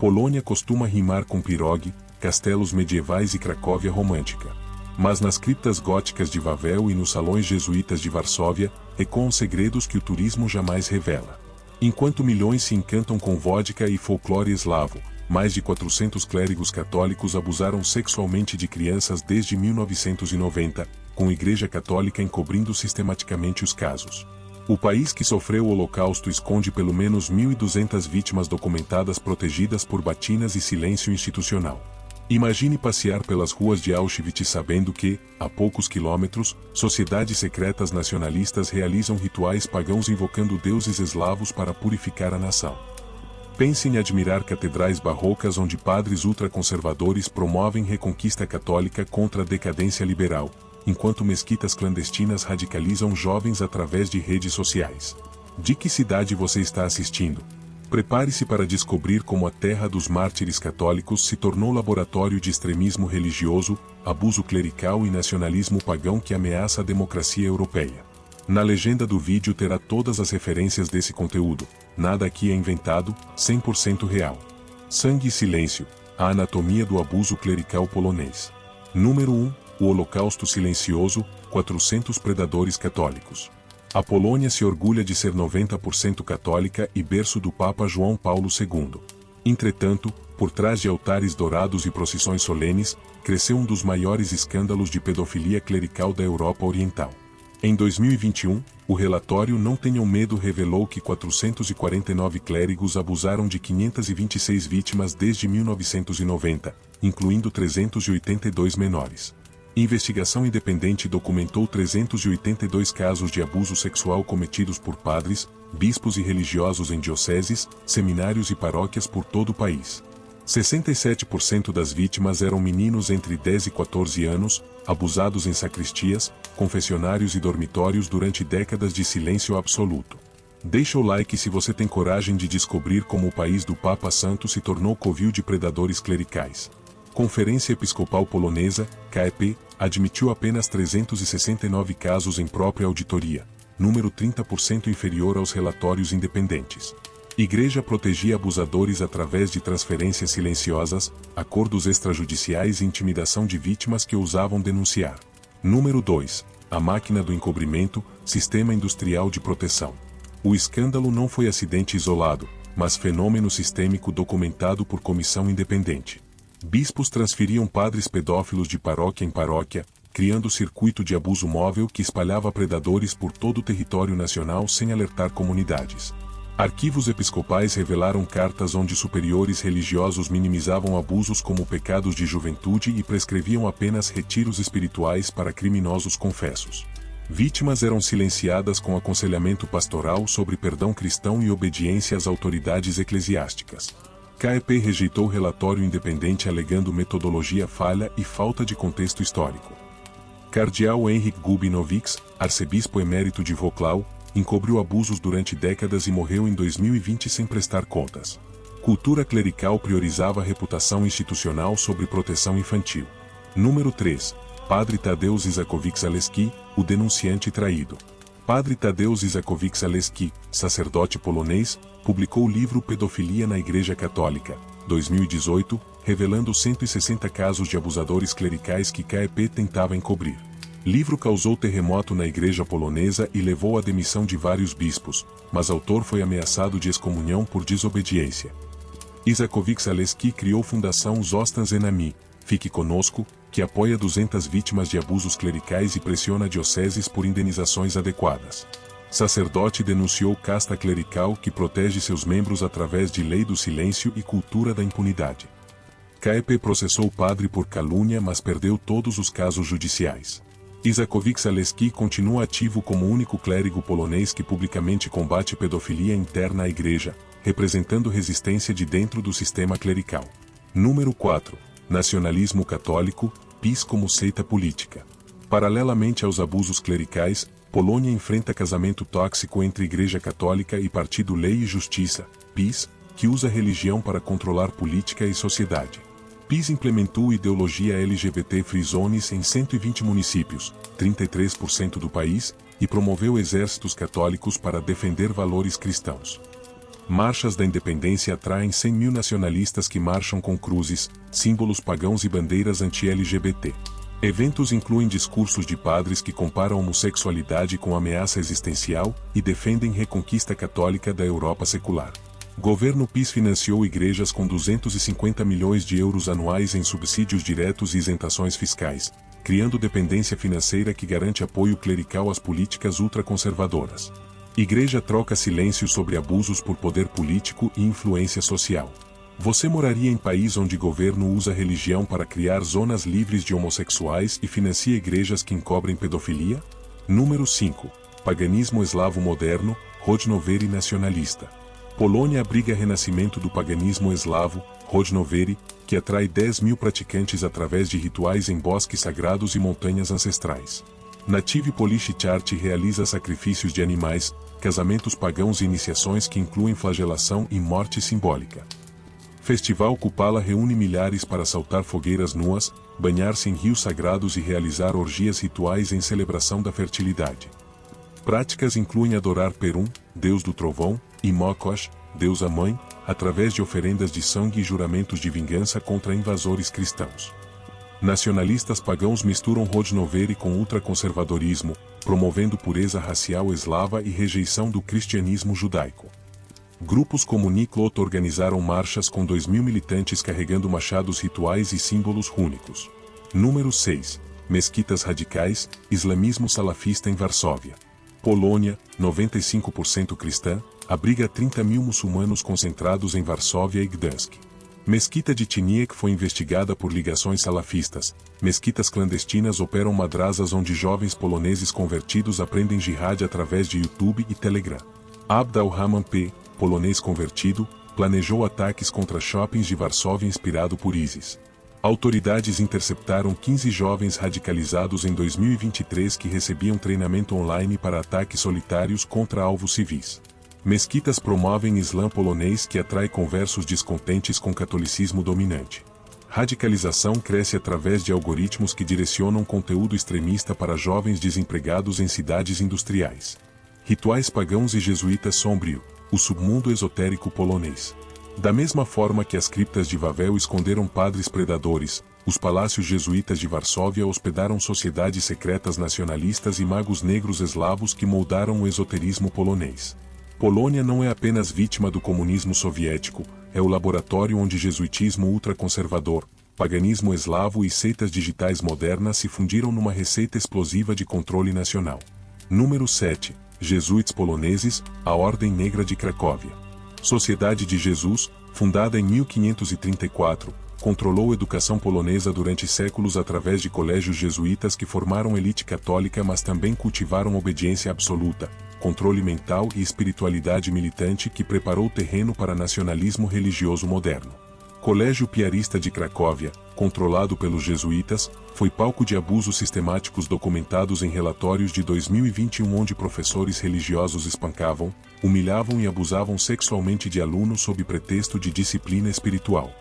Polônia costuma rimar com pirogue, castelos medievais e Cracóvia romântica. Mas nas criptas góticas de Wawel e nos salões jesuítas de Varsóvia, ecoam segredos que o turismo jamais revela. Enquanto milhões se encantam com vodka e folclore eslavo, mais de 400 clérigos católicos abusaram sexualmente de crianças desde 1990, com a Igreja Católica encobrindo sistematicamente os casos. O país que sofreu o Holocausto esconde pelo menos 1.200 vítimas documentadas protegidas por batinas e silêncio institucional. Imagine passear pelas ruas de Auschwitz sabendo que, a poucos quilômetros, sociedades secretas nacionalistas realizam rituais pagãos invocando deuses eslavos para purificar a nação. Pense em admirar catedrais barrocas onde padres ultraconservadores promovem reconquista católica contra a decadência liberal, enquanto mesquitas clandestinas radicalizam jovens através de redes sociais. De que cidade você está assistindo? Prepare-se para descobrir como a terra dos mártires católicos se tornou laboratório de extremismo religioso, abuso clerical e nacionalismo pagão que ameaça a democracia europeia. Na legenda do vídeo terá todas as referências desse conteúdo, nada aqui é inventado, 100% real. Sangue e silêncio, a anatomia do abuso clerical polonês. Número 1, o Holocausto silencioso, 400 predadores católicos. A Polônia se orgulha de ser 90% católica e berço do Papa João Paulo II. Entretanto, por trás de altares dourados e procissões solenes, cresceu um dos maiores escândalos de pedofilia clerical da Europa Oriental. Em 2021, o relatório Não Tenham Medo revelou que 449 clérigos abusaram de 526 vítimas desde 1990, incluindo 382 menores. Investigação independente documentou 382 casos de abuso sexual cometidos por padres, bispos e religiosos em dioceses, seminários e paróquias por todo o país. 67% das vítimas eram meninos entre 10 e 14 anos, abusados em sacristias, confessionários e dormitórios durante décadas de silêncio absoluto. Deixa o like se você tem coragem de descobrir como o país do Papa Santo se tornou covil de predadores clericais. Conferência Episcopal Polonesa, KEP, admitiu apenas 369 casos em própria auditoria, número 30% inferior aos relatórios independentes. Igreja protegia abusadores através de transferências silenciosas, acordos extrajudiciais e intimidação de vítimas que ousavam denunciar. Número 2. A máquina do encobrimento, sistema industrial de proteção. O escândalo não foi acidente isolado, mas fenômeno sistêmico documentado por comissão independente. Bispos transferiam padres pedófilos de paróquia em paróquia, criando circuito de abuso móvel que espalhava predadores por todo o território nacional sem alertar comunidades. Arquivos episcopais revelaram cartas onde superiores religiosos minimizavam abusos como pecados de juventude e prescreviam apenas retiros espirituais para criminosos confessos. Vítimas eram silenciadas com aconselhamento pastoral sobre perdão cristão e obediência às autoridades eclesiásticas. KEP rejeitou relatório independente alegando metodologia falha e falta de contexto histórico. Cardeal Henryk Gubinovics, arcebispo emérito de Wrocław, encobriu abusos durante décadas e morreu em 2020 sem prestar contas. Cultura clerical priorizava a reputação institucional sobre proteção infantil. Número 3. Padre Tadeusz Isakowicz-Zaleski, o denunciante traído. Padre Tadeusz Isakowicz-Zaleski, sacerdote polonês, publicou o livro Pedofilia na Igreja Católica, 2018, revelando 160 casos de abusadores clericais que KEP tentava encobrir. Livro causou terremoto na igreja polonesa e levou à demissão de vários bispos, mas autor foi ameaçado de excomunhão por desobediência. Isakowicz-Zaleski criou Fundação Zostań z nami, Fique Conosco, que apoia 200 vítimas de abusos clericais e pressiona dioceses por indenizações adequadas. Sacerdote denunciou casta clerical que protege seus membros através de lei do silêncio e cultura da impunidade. KEP processou o padre por calúnia, mas perdeu todos os casos judiciais. Isakowicz-Zaleski continua ativo como único clérigo polonês que publicamente combate pedofilia interna à igreja, representando resistência de dentro do sistema clerical. Número 4. Nacionalismo católico, PiS como seita política. Paralelamente aos abusos clericais, Polônia enfrenta casamento tóxico entre Igreja Católica e Partido Lei e Justiça, PiS, que usa religião para controlar política e sociedade. PiS implementou ideologia LGBT Free Zones em 120 municípios, 33% do país, e promoveu exércitos católicos para defender valores cristãos. Marchas da Independência atraem 100 mil nacionalistas que marcham com cruzes, símbolos pagãos e bandeiras anti-LGBT. Eventos incluem discursos de padres que comparam a homossexualidade com ameaça existencial e defendem reconquista católica da Europa secular. Governo PiS financiou igrejas com 250 milhões de euros anuais em subsídios diretos e isentações fiscais, criando dependência financeira que garante apoio clerical às políticas ultraconservadoras. Igreja troca silêncio sobre abusos por poder político e influência social. Você moraria em país onde governo usa religião para criar zonas livres de homossexuais e financia igrejas que encobrem pedofilia? Número 5. Paganismo eslavo moderno, rodnovery nacionalista. Polônia abriga renascimento do paganismo eslavo, rodnovery, que atrai 10 mil praticantes através de rituais em bosques sagrados e montanhas ancestrais. Native Polish Church realiza sacrifícios de animais, casamentos pagãos e iniciações que incluem flagelação e morte simbólica. Festival Kupala reúne milhares para saltar fogueiras nuas, banhar-se em rios sagrados e realizar orgias rituais em celebração da fertilidade. Práticas incluem adorar Perun, deus do trovão, e Mokosh, deusa mãe, através de oferendas de sangue e juramentos de vingança contra invasores cristãos. Nacionalistas pagãos misturam rodnovery com ultraconservadorismo, promovendo pureza racial eslava e rejeição do cristianismo judaico. Grupos como Niklot organizaram marchas com 2.000 militantes carregando machados rituais e símbolos rúnicos. Número 6. Mesquitas radicais, islamismo salafista em Varsóvia. Polônia, 95% cristã, abriga 30 mil muçulmanos concentrados em Varsóvia e Gdansk. Mesquita de Tiniek foi investigada por ligações salafistas. Mesquitas clandestinas operam madrasas onde jovens poloneses convertidos aprendem jihad através de YouTube e Telegram. Abd al-Rahman P., polonês convertido, planejou ataques contra shoppings de Varsóvia inspirado por ISIS. Autoridades interceptaram 15 jovens radicalizados em 2023 que recebiam treinamento online para ataques solitários contra alvos civis. Mesquitas promovem Islã polonês que atrai conversos descontentes com catolicismo dominante. Radicalização cresce através de algoritmos que direcionam conteúdo extremista para jovens desempregados em cidades industriais. Rituais pagãos e jesuítas sombrio, o submundo esotérico polonês. Da mesma forma que as criptas de Wawel esconderam padres predadores, os palácios jesuítas de Varsóvia hospedaram sociedades secretas nacionalistas e magos negros eslavos que moldaram o esoterismo polonês. Polônia não é apenas vítima do comunismo soviético, é o laboratório onde jesuitismo ultraconservador, paganismo eslavo e seitas digitais modernas se fundiram numa receita explosiva de controle nacional. Número 7. Jesuítas poloneses, a Ordem Negra de Cracóvia. Sociedade de Jesus, fundada em 1534, controlou a educação polonesa durante séculos através de colégios jesuítas que formaram elite católica mas também cultivaram obediência absoluta, controle mental e espiritualidade militante que preparou o terreno para nacionalismo religioso moderno. Colégio Piarista de Cracóvia, controlado pelos jesuítas, foi palco de abusos sistemáticos documentados em relatórios de 2021 onde professores religiosos espancavam, humilhavam e abusavam sexualmente de alunos sob pretexto de disciplina espiritual.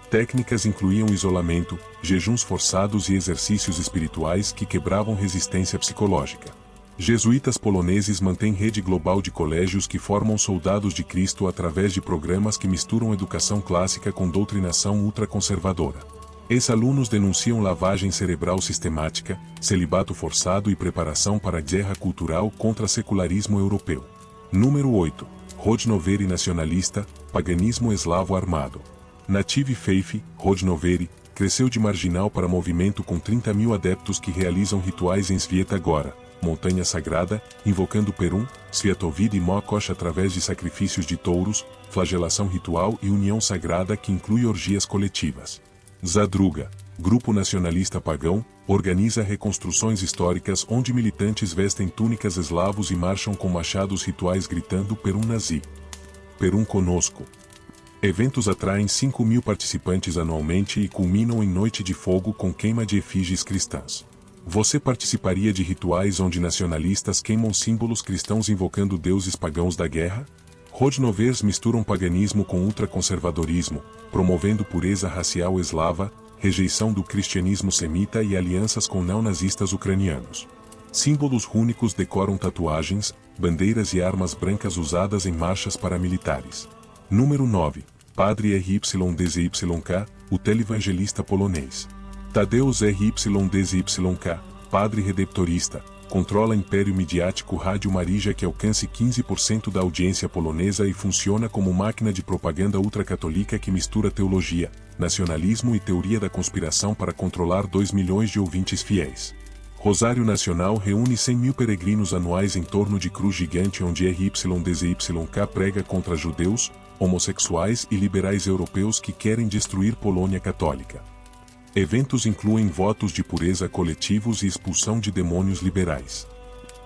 Técnicas incluíam isolamento, jejuns forçados e exercícios espirituais que quebravam resistência psicológica. Jesuítas poloneses mantêm rede global de colégios que formam soldados de Cristo através de programas que misturam educação clássica com doutrinação ultraconservadora. Ex-alunos denunciam lavagem cerebral sistemática, celibato forçado e preparação para a guerra cultural contra secularismo europeu. Número 8. Rodnovery nacionalista, paganismo eslavo armado. Native Faith, rodnovery, cresceu de marginal para movimento com 30 mil adeptos que realizam rituais em Sviatogora, montanha sagrada, invocando Perun, Sviatovid e Mokosh através de sacrifícios de touros, flagelação ritual e união sagrada que inclui orgias coletivas. Zadruga, grupo nacionalista pagão, organiza reconstruções históricas onde militantes vestem túnicas eslavos e marcham com machados rituais gritando Perun nazi. Perun conosco. Eventos atraem 5 mil participantes anualmente e culminam em noite de fogo com queima de efígies cristãs. Você participaria de rituais onde nacionalistas queimam símbolos cristãos invocando deuses pagãos da guerra? Rodnovers misturam paganismo com ultraconservadorismo, promovendo pureza racial eslava, rejeição do cristianismo semita e alianças com neonazistas ucranianos. Símbolos rúnicos decoram tatuagens, bandeiras e armas brancas usadas em marchas paramilitares. Número 9. Padre RYDZYK, o televangelista polonês. Tadeusz RYDZYK, padre redemptorista, controla império midiático Rádio Marija que alcance 15% da audiência polonesa e funciona como máquina de propaganda ultracatólica que mistura teologia, nacionalismo e teoria da conspiração para controlar 2 milhões de ouvintes fiéis. Rosário Nacional reúne 100 mil peregrinos anuais em torno de cruz gigante onde RYDZYK prega contra judeus, homossexuais e liberais europeus que querem destruir Polônia católica. Eventos incluem votos de pureza coletivos e expulsão de demônios liberais.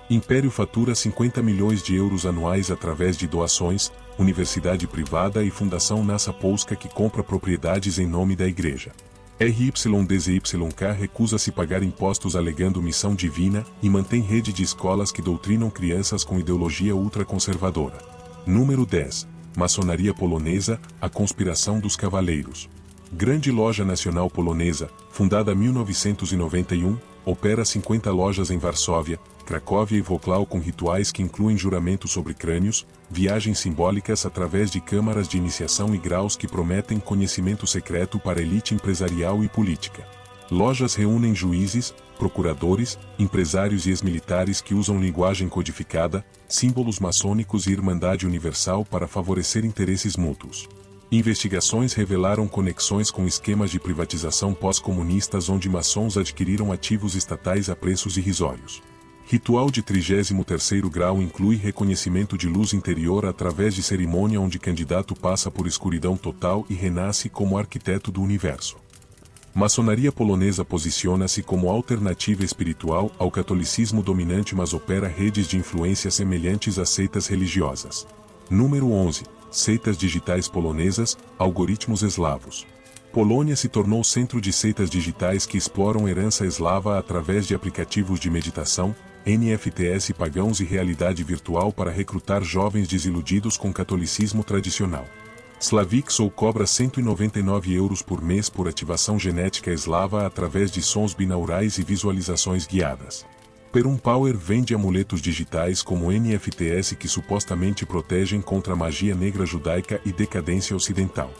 Império fatura 50 milhões de euros anuais através de doações, universidade privada e Fundação Nasa Polska que compra propriedades em nome da igreja. RYDZYK recusa-se pagar impostos alegando missão divina e mantém rede de escolas que doutrinam crianças com ideologia ultraconservadora. Número 10. Maçonaria polonesa, a conspiração dos cavaleiros. Grande loja nacional polonesa, fundada em 1991, opera 50 lojas em Varsóvia, Cracóvia e Wrocław com rituais que incluem juramento sobre crânios, viagens simbólicas através de câmaras de iniciação e graus que prometem conhecimento secreto para a elite empresarial e política. Lojas reúnem juízes, procuradores, empresários e ex-militares que usam linguagem codificada, símbolos maçônicos e irmandade universal para favorecer interesses mútuos. Investigações revelaram conexões com esquemas de privatização pós-comunistas onde maçons adquiriram ativos estatais a preços irrisórios. Ritual de 33º grau inclui reconhecimento de luz interior através de cerimônia onde candidato passa por escuridão total e renasce como arquiteto do universo. Maçonaria polonesa posiciona-se como alternativa espiritual ao catolicismo dominante mas opera redes de influência semelhantes a seitas religiosas. Número 11. Seitas digitais polonesas, algoritmos eslavos. Polônia se tornou centro de seitas digitais que exploram herança eslava através de aplicativos de meditação, NFTs pagãos e realidade virtual para recrutar jovens desiludidos com catolicismo tradicional. Slavixol cobra 199 euros por mês por ativação genética eslava através de sons binaurais e visualizações guiadas. Perum Power vende amuletos digitais como NFTs que supostamente protegem contra a magia negra judaica e decadência ocidental.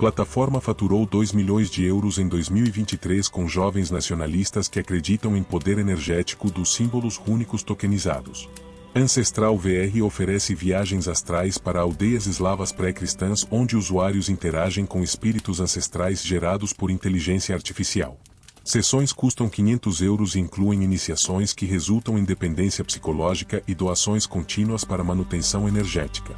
Plataforma faturou 2 milhões de euros em 2023 com jovens nacionalistas que acreditam em poder energético dos símbolos rúnicos tokenizados. Ancestral VR oferece viagens astrais para aldeias eslavas pré-cristãs onde usuários interagem com espíritos ancestrais gerados por inteligência artificial. Sessões custam 500 euros e incluem iniciações que resultam em dependência psicológica e doações contínuas para manutenção energética.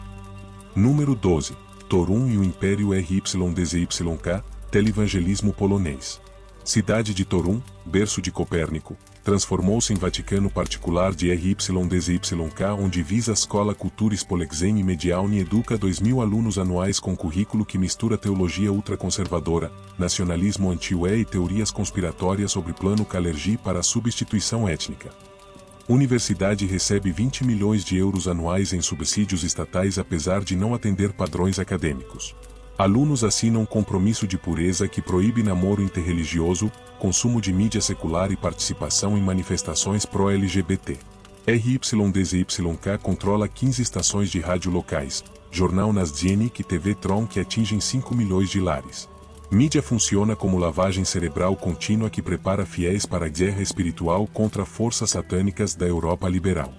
Número 12. Torun e o Império RYDZYK, televangelismo polonês. Cidade de Torun, berço de Copérnico, transformou-se em Vaticano particular de RYDZYK onde visa a Escola Cultura Spolexen e Medialni educa 2.000 alunos anuais com currículo que mistura teologia ultraconservadora, nacionalismo anti-UE e teorias conspiratórias sobre plano Kalergi para a substituição étnica. Universidade recebe 20 milhões de euros anuais em subsídios estatais apesar de não atender padrões acadêmicos. Alunos assinam compromisso de pureza que proíbe namoro interreligioso, consumo de mídia secular e participação em manifestações pró-LGBT. RYDZYK controla 15 estações de rádio locais, Jornal Nasdienik e TV Tron que atingem 5 milhões de lares. Mídia funciona como lavagem cerebral contínua que prepara fiéis para a guerra espiritual contra forças satânicas da Europa liberal.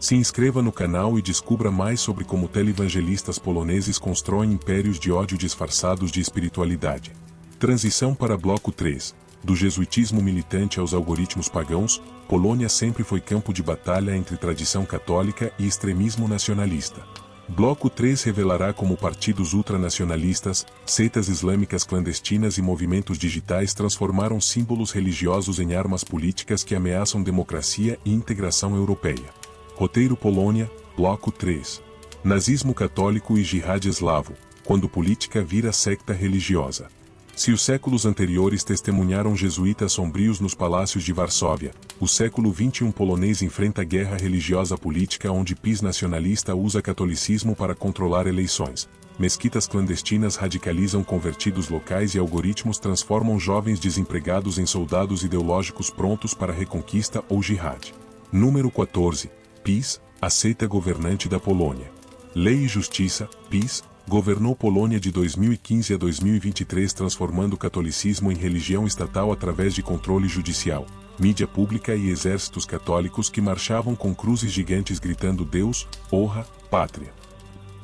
Se inscreva no canal e descubra mais sobre como televangelistas poloneses constroem impérios de ódio disfarçados de espiritualidade. Transição para Bloco 3. Do jesuitismo militante aos algoritmos pagãos, Polônia sempre foi campo de batalha entre tradição católica e extremismo nacionalista. Bloco 3 revelará como partidos ultranacionalistas, seitas islâmicas clandestinas e movimentos digitais transformaram símbolos religiosos em armas políticas que ameaçam democracia e integração europeia. Roteiro Polônia, Bloco 3. Nazismo católico e jihad eslavo, quando política vira secta religiosa. Se os séculos anteriores testemunharam jesuítas sombrios nos palácios de Varsóvia, o século XXI polonês enfrenta guerra religiosa política onde PiS nacionalista usa catolicismo para controlar eleições. Mesquitas clandestinas radicalizam convertidos locais e algoritmos transformam jovens desempregados em soldados ideológicos prontos para reconquista ou jihad. Número 14. PiS, a seita governante da Polônia. Lei e Justiça, PiS, governou Polônia de 2015 a 2023 transformando o catolicismo em religião estatal através de controle judicial, mídia pública e exércitos católicos que marchavam com cruzes gigantes gritando Deus, honra, pátria.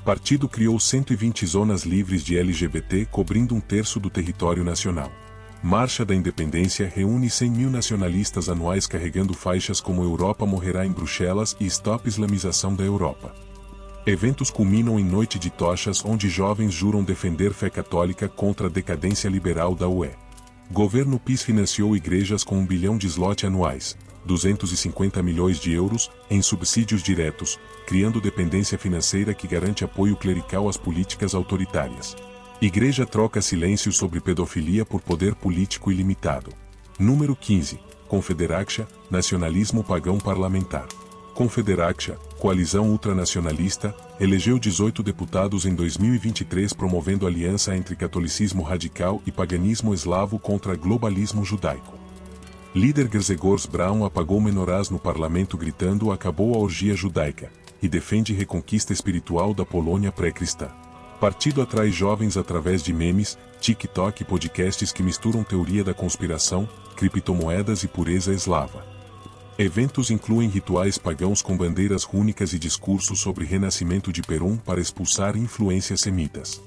Partido criou 120 zonas livres de LGBT cobrindo 1/3 do território nacional. Marcha da Independência reúne 100 mil nacionalistas anuais carregando faixas como Europa morrerá em Bruxelas e Stop Islamização da Europa. Eventos culminam em noite de tochas onde jovens juram defender fé católica contra a decadência liberal da UE. Governo PiS financiou igrejas com 1 bilhão de zloty anuais, 250 milhões de euros, em subsídios diretos, criando dependência financeira que garante apoio clerical às políticas autoritárias. Igreja troca silêncio sobre pedofilia por poder político ilimitado. Número 15. Confederacja, nacionalismo pagão parlamentar. Confederacja, coalizão ultranacionalista, elegeu 18 deputados em 2023 promovendo aliança entre catolicismo radical e paganismo eslavo contra globalismo judaico. Líder Grzegorz Braun apagou menorás no parlamento gritando acabou a orgia judaica, e defende reconquista espiritual da Polônia pré-cristã. Partido atrai jovens através de memes, TikTok e podcasts que misturam teoria da conspiração, criptomoedas e pureza eslava. Eventos incluem rituais pagãos com bandeiras rúnicas e discursos sobre renascimento de Perum para expulsar influências semitas.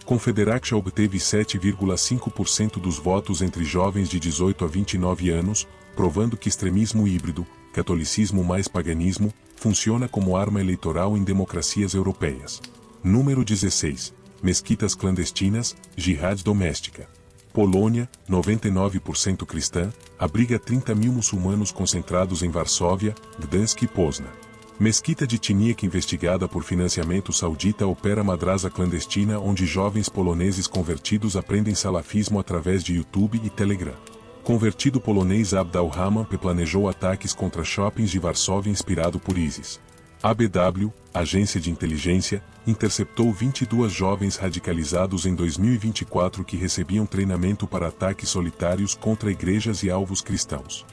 Confederacja obteve 7,5% dos votos entre jovens de 18 a 29 anos, provando que extremismo híbrido, catolicismo mais paganismo, funciona como arma eleitoral em democracias europeias. Número 16. Mesquitas clandestinas, jihad doméstica. Polônia, 99% cristã, abriga 30 mil muçulmanos concentrados em Varsóvia, Gdansk e Poznan. Mesquita de Tiniek investigada por financiamento saudita opera madrasa clandestina onde jovens poloneses convertidos aprendem salafismo através de YouTube e Telegram. Convertido polonês Abd al-Rahman planejou ataques contra shoppings de Varsóvia inspirado por ISIS. ABW, agência de inteligência, interceptou 22 jovens radicalizados em 2024 que recebiam treinamento para ataques solitários contra igrejas e alvos cristãos.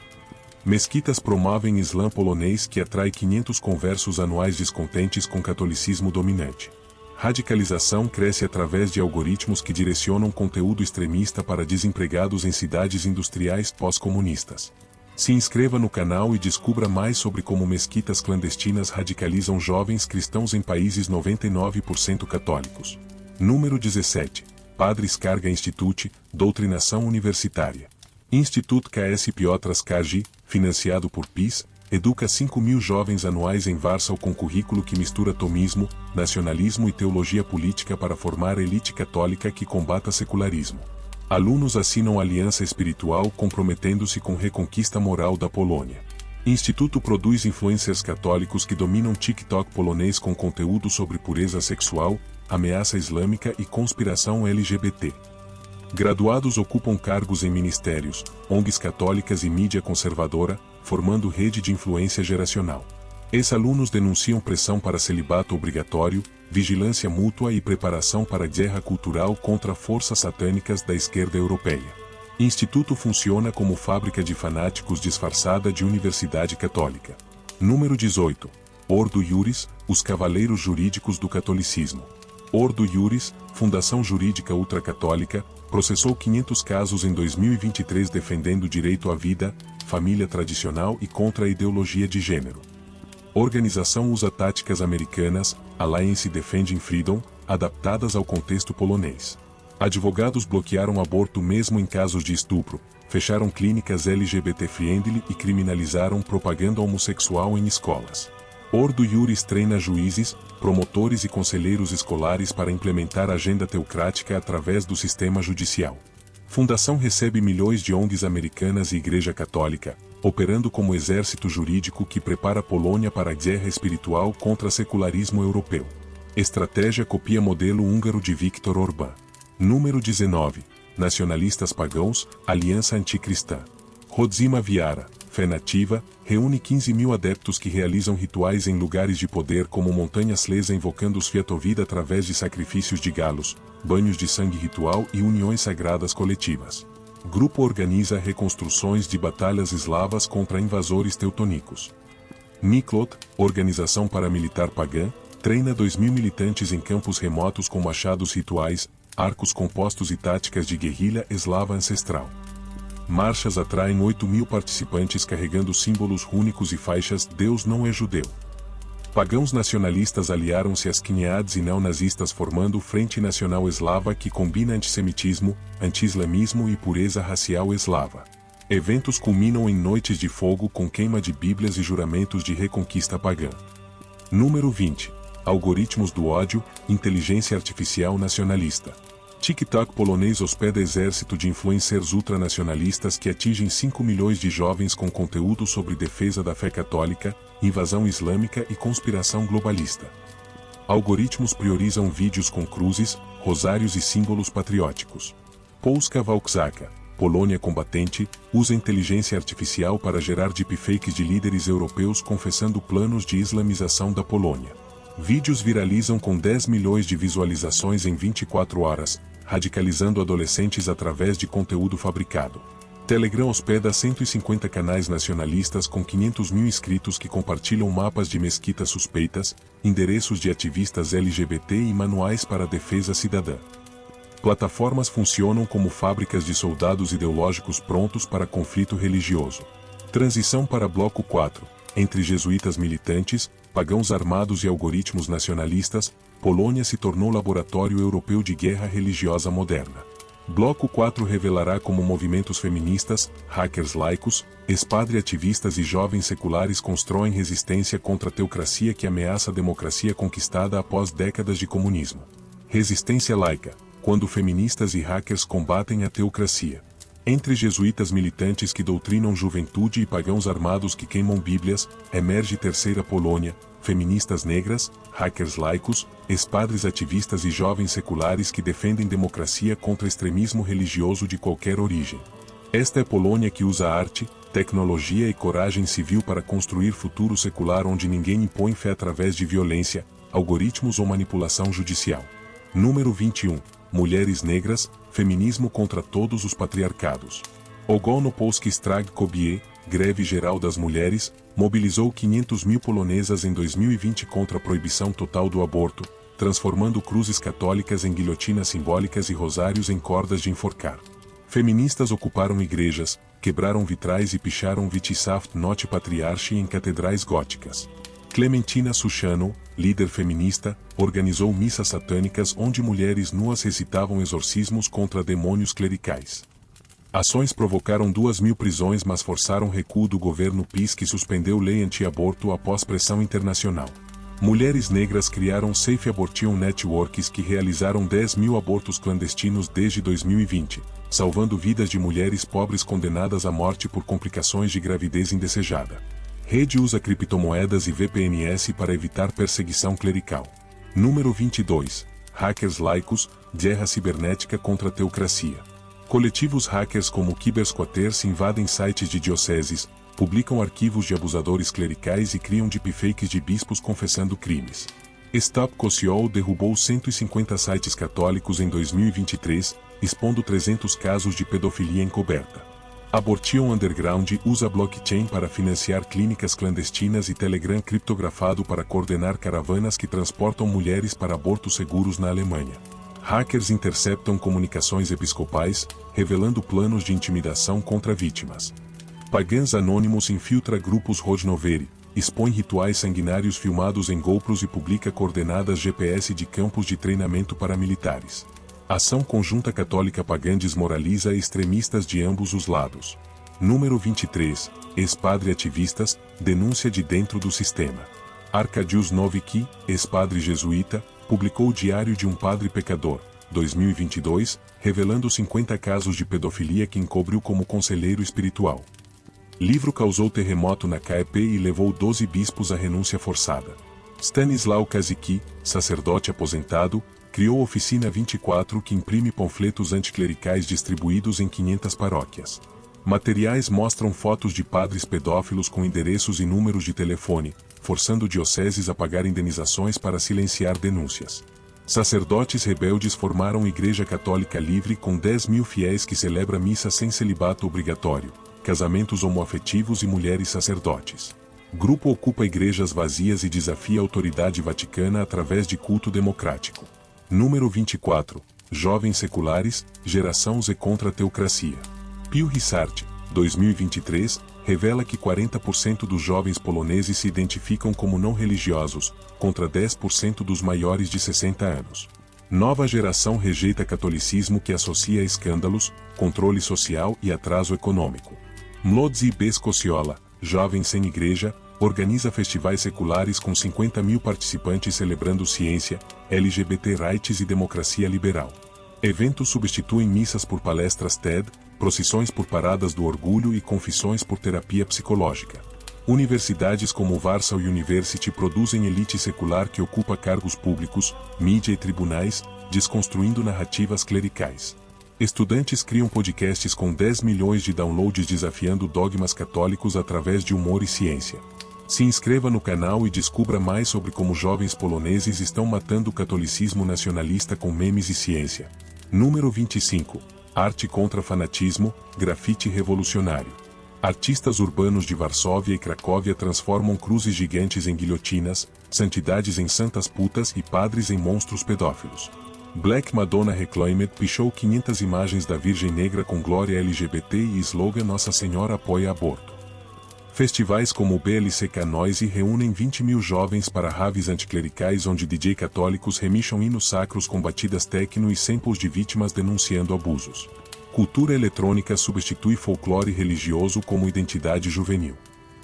Mesquitas promovem Islã polonês que atrai 500 conversos anuais descontentes com catolicismo dominante. Radicalização cresce através de algoritmos que direcionam conteúdo extremista para desempregados em cidades industriais pós-comunistas. Se inscreva no canal e descubra mais sobre como mesquitas clandestinas radicalizam jovens cristãos em países 99% católicos. Número 17. Padres Carga Institute, doutrinação universitária. Institut KS Piotras Kargi, financiado por PiS, educa 5 mil jovens anuais em Varsóvia com currículo que mistura tomismo, nacionalismo e teologia política para formar elite católica que combata secularismo. Alunos assinam aliança espiritual comprometendo-se com reconquista moral da Polônia. Instituto produz influencers católicos que dominam TikTok polonês com conteúdo sobre pureza sexual, ameaça islâmica e conspiração LGBT. Graduados ocupam cargos em ministérios, ONGs católicas e mídia conservadora, formando rede de influência geracional. Ex-alunos denunciam pressão para celibato obrigatório, vigilância mútua e preparação para guerra cultural contra forças satânicas da esquerda europeia. Instituto funciona como fábrica de fanáticos disfarçada de universidade católica. Número 18. Ordo Iuris, os cavaleiros jurídicos do catolicismo. Ordo Iuris, fundação jurídica ultracatólica, processou 500 casos em 2023 defendendo o direito à vida, família tradicional e contra a ideologia de gênero. Organização usa táticas americanas, Alliance Defending Freedom, adaptadas ao contexto polonês. Advogados bloquearam aborto mesmo em casos de estupro, fecharam clínicas LGBT-friendly e criminalizaram propaganda homossexual em escolas. Ordo Iuris treina juízes, promotores e conselheiros escolares para implementar agenda teocrática através do sistema judicial. Fundação recebe milhões de ONGs americanas e Igreja Católica, operando como exército jurídico que prepara a Polônia para a guerra espiritual contra secularismo europeu. Estratégia copia modelo húngaro de Viktor Orbán. Número 19. Nacionalistas pagãos, Aliança Anticristã. Rodzima Viara, fé nativa, reúne 15 mil adeptos que realizam rituais em lugares de poder como Montanha Sleza invocando os Fiatovida através de sacrifícios de galos, banhos de sangue ritual e uniões sagradas coletivas. Grupo organiza reconstruções de batalhas eslavas contra invasores teutonicos. Miklot, organização paramilitar pagã, treina 2.000 militantes em campos remotos com machados rituais, arcos compostos e táticas de guerrilha eslava ancestral. Marchas atraem 8.000 participantes carregando símbolos rúnicos e faixas Deus não é judeu. Pagãos nacionalistas aliaram-se às Quineades e neonazistas formando Frente Nacional Eslava que combina antissemitismo, anti-islamismo e pureza racial eslava. Eventos culminam em noites de fogo com queima de bíblias e juramentos de reconquista pagã. Número 20. Algoritmos do ódio, inteligência artificial nacionalista. TikTok polonês hospeda exército de influencers ultranacionalistas que atingem 5 milhões de jovens com conteúdo sobre defesa da fé católica, invasão islâmica e conspiração globalista. Algoritmos priorizam vídeos com cruzes, rosários e símbolos patrióticos. Polska Walczaka, Polônia combatente, usa inteligência artificial para gerar deepfakes de líderes europeus confessando planos de islamização da Polônia. Vídeos viralizam com 10 milhões de visualizações em 24 horas, radicalizando adolescentes através de conteúdo fabricado. Telegram hospeda 150 canais nacionalistas com 500.000 inscritos que compartilham mapas de mesquitas suspeitas, endereços de ativistas LGBT e manuais para a defesa cidadã. Plataformas funcionam como fábricas de soldados ideológicos prontos para conflito religioso. Transição para Bloco 4. Entre jesuítas militantes, pagãos armados e algoritmos nacionalistas, Polônia se tornou laboratório europeu de guerra religiosa moderna. Bloco 4 revelará como movimentos feministas, hackers laicos, ex-padre ativistas e jovens seculares constroem resistência contra a teocracia que ameaça a democracia conquistada após décadas de comunismo. Resistência laica, quando feministas e hackers combatem a teocracia. Entre jesuítas militantes que doutrinam juventude e pagãos armados que queimam bíblias, emerge Terceira Polônia, feministas negras, hackers laicos, ex-padres ativistas e jovens seculares que defendem democracia contra extremismo religioso de qualquer origem. Esta é Polônia que usa arte, tecnologia e coragem civil para construir futuro secular onde ninguém impõe fé através de violência, algoritmos ou manipulação judicial. Número 21. Mulheres negras, feminismo contra todos os patriarcados. Ogólnopolski Strajk Kobiet, greve geral das mulheres, mobilizou 500.000 polonesas em 2020 contra a proibição total do aborto, transformando cruzes católicas em guilhotinas simbólicas e rosários em cordas de enforcar. Feministas ocuparam igrejas, quebraram vitrais e picharam Wycliffe Notte Patriarche em catedrais góticas. Clementina Suchano, líder feminista, organizou missas satânicas onde mulheres nuas recitavam exorcismos contra demônios clericais. Ações provocaram 2.000 prisões mas forçaram recuo do governo PiS que suspendeu lei anti-aborto após pressão internacional. Mulheres negras criaram Safe Abortion Networks que realizaram 10.000 abortos clandestinos desde 2020, salvando vidas de mulheres pobres condenadas à morte por complicações de gravidez indesejada. Rede usa criptomoedas e VPNs para evitar perseguição clerical. Número 22. Hackers laicos, guerra cibernética contra a teocracia. Coletivos hackers como Cybersquatters invadem sites de dioceses, publicam arquivos de abusadores clericais e criam deepfakes de bispos confessando crimes. Stop Kościoł derrubou 150 sites católicos em 2023, expondo 300 casos de pedofilia encoberta. Abortion Underground usa blockchain para financiar clínicas clandestinas e Telegram criptografado para coordenar caravanas que transportam mulheres para abortos seguros na Alemanha. Hackers interceptam comunicações episcopais, revelando planos de intimidação contra vítimas. Pagãs Anonymous infiltra grupos Rodnoveri, expõe rituais sanguinários filmados em GoPros e publica coordenadas GPS de campos de treinamento paramilitares. Ação conjunta católica pagã desmoraliza extremistas de ambos os lados. Número 23. Ex-padre ativistas, denúncia de dentro do sistema. Arkadiusz Nowicki, ex-padre jesuíta, publicou o Diário de um Padre Pecador, 2022, revelando 50 casos de pedofilia que encobriu como conselheiro espiritual. Livro causou terremoto na KEP e levou 12 bispos à renúncia forçada. Stanisław Kazicki, sacerdote aposentado, criou Oficina 24 que imprime panfletos anticlericais distribuídos em 500 paróquias. Materiais mostram fotos de padres pedófilos com endereços e números de telefone, forçando dioceses a pagar indenizações para silenciar denúncias. Sacerdotes rebeldes formaram Igreja Católica Livre com 10.000 fiéis que celebra missa sem celibato obrigatório, casamentos homoafetivos e mulheres sacerdotes. Grupo ocupa igrejas vazias e desafia a autoridade vaticana através de culto democrático. Número 24. Jovens seculares, geração Z contra a teocracia. Pew Research, 2023, revela que 40% dos jovens poloneses se identificam como não religiosos, contra 10% dos maiores de 60 anos. Nova geração rejeita catolicismo que associa a escândalos, controle social e atraso econômico. Młodzi bez Kościoła, Jovens Sem Igreja, organiza festivais seculares com 50 mil participantes celebrando ciência, LGBT rights e democracia liberal. Eventos substituem missas por palestras TED, procissões por paradas do orgulho e confissões por terapia psicológica. Universidades como Warsaw University produzem elite secular que ocupa cargos públicos, mídia e tribunais, desconstruindo narrativas clericais. Estudantes criam podcasts com 10 milhões de downloads desafiando dogmas católicos através de humor e ciência. Se inscreva no canal e descubra mais sobre como jovens poloneses estão matando o catolicismo nacionalista com memes e ciência. Número 25. Arte contra fanatismo, grafite revolucionário. Artistas urbanos de Varsóvia e Cracóvia transformam cruzes gigantes em guilhotinas, santidades em santas putas e padres em monstros pedófilos. Black Madonna Reclaimed pichou 500 imagens da Virgem Negra com glória LGBT e slogan Nossa Senhora apoia aborto. Festivais como o BLCK Noise reúnem 20 mil jovens para raves anticlericais onde DJ católicos remixam hinos sacros com batidas techno e samples de vítimas denunciando abusos. Cultura eletrônica substitui folclore religioso como identidade juvenil.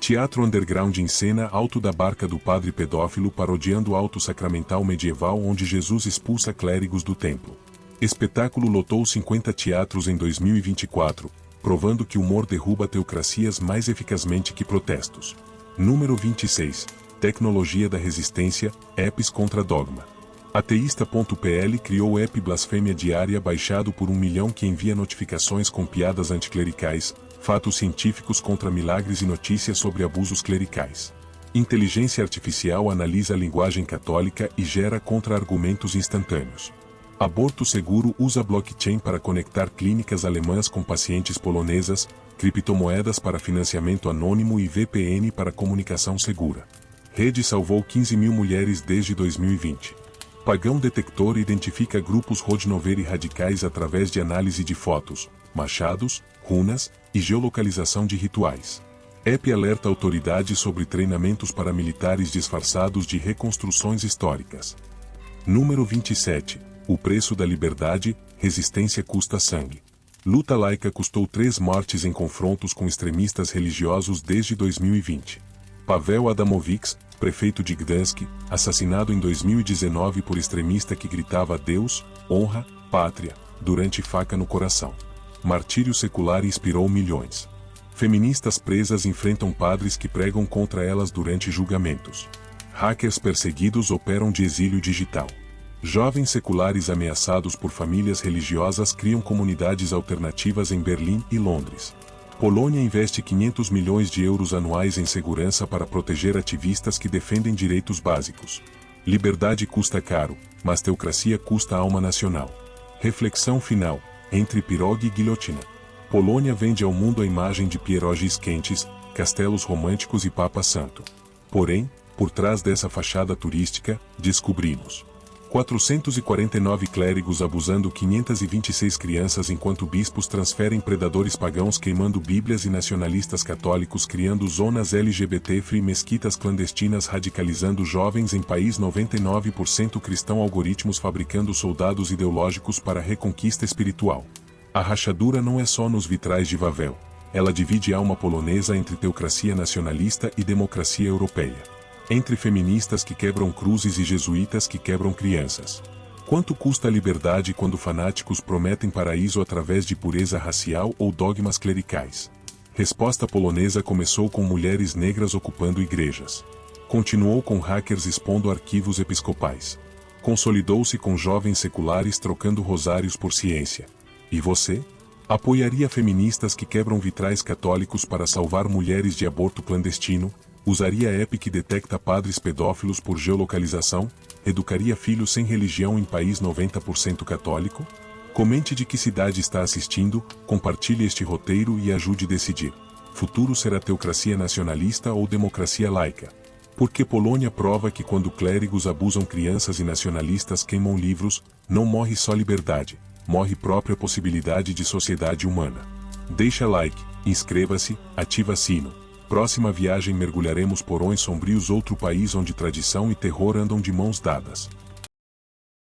Teatro underground encena Alto da Barca do Padre Pedófilo parodiando o alto sacramental medieval onde Jesus expulsa clérigos do templo. Espetáculo lotou 50 teatros em 2024, provando que o humor derruba teocracias mais eficazmente que protestos. Número 26. Tecnologia da resistência, apps contra dogma. Ateísta.pl criou o app Blasfêmia Diária baixado por 1 milhão que envia notificações com piadas anticlericais, fatos científicos contra milagres e notícias sobre abusos clericais. Inteligência artificial analisa a linguagem católica e gera contra-argumentos instantâneos. Aborto Seguro usa blockchain para conectar clínicas alemãs com pacientes polonesas, criptomoedas para financiamento anônimo e VPN para comunicação segura. Rede salvou 15 mil mulheres desde 2020. Pagão Detector identifica grupos rodnover e radicais através de análise de fotos, machados, runas e geolocalização de rituais. App alerta autoridades sobre treinamentos paramilitares disfarçados de reconstruções históricas. Número 27. O preço da liberdade, resistência custa sangue. Luta laica custou 3 mortes em confrontos com extremistas religiosos desde 2020. Paweł Adamowicz, prefeito de Gdansk, assassinado em 2019 por extremista que gritava Deus, honra, pátria, durante faca no coração. Martírio secular inspirou milhões. Feministas presas enfrentam padres que pregam contra elas durante julgamentos. Hackers perseguidos operam de exílio digital. Jovens seculares ameaçados por famílias religiosas criam comunidades alternativas em Berlim e Londres. Polônia investe 500 milhões de euros anuais em segurança para proteger ativistas que defendem direitos básicos. Liberdade custa caro, mas teocracia custa alma nacional. Reflexão final, entre pirogue e guilhotina. Polônia vende ao mundo a imagem de pierogies quentes, castelos românticos e Papa Santo. Porém, por trás dessa fachada turística, descobrimos 449 clérigos abusando 526 crianças enquanto bispos transferem predadores pagãos queimando bíblias e nacionalistas católicos criando zonas LGBT-free mesquitas clandestinas radicalizando jovens em país 99% cristão algoritmos fabricando soldados ideológicos para reconquista espiritual. A rachadura não é só nos vitrais de Wawel, ela divide a alma polonesa entre teocracia nacionalista e democracia europeia. Entre feministas que quebram cruzes e jesuítas que quebram crianças. Quanto custa a liberdade quando fanáticos prometem paraíso através de pureza racial ou dogmas clericais? Resposta polonesa começou com mulheres negras ocupando igrejas. Continuou com hackers expondo arquivos episcopais. Consolidou-se com jovens seculares trocando rosários por ciência. E você? Apoiaria feministas que quebram vitrais católicos para salvar mulheres de aborto clandestino? Usaria app que detecta padres pedófilos por geolocalização? Educaria filhos sem religião em país 90% católico? Comente de que cidade está assistindo, compartilhe este roteiro e ajude a decidir. futuro será teocracia nacionalista ou democracia laica. Porque Polônia prova que quando clérigos abusam crianças e nacionalistas queimam livros, não morre só liberdade, morre própria possibilidade de sociedade humana. Deixa like, inscreva-se, ativa sino. Próxima viagem mergulharemos porões sombrios, outro país onde tradição e terror andam de mãos dadas.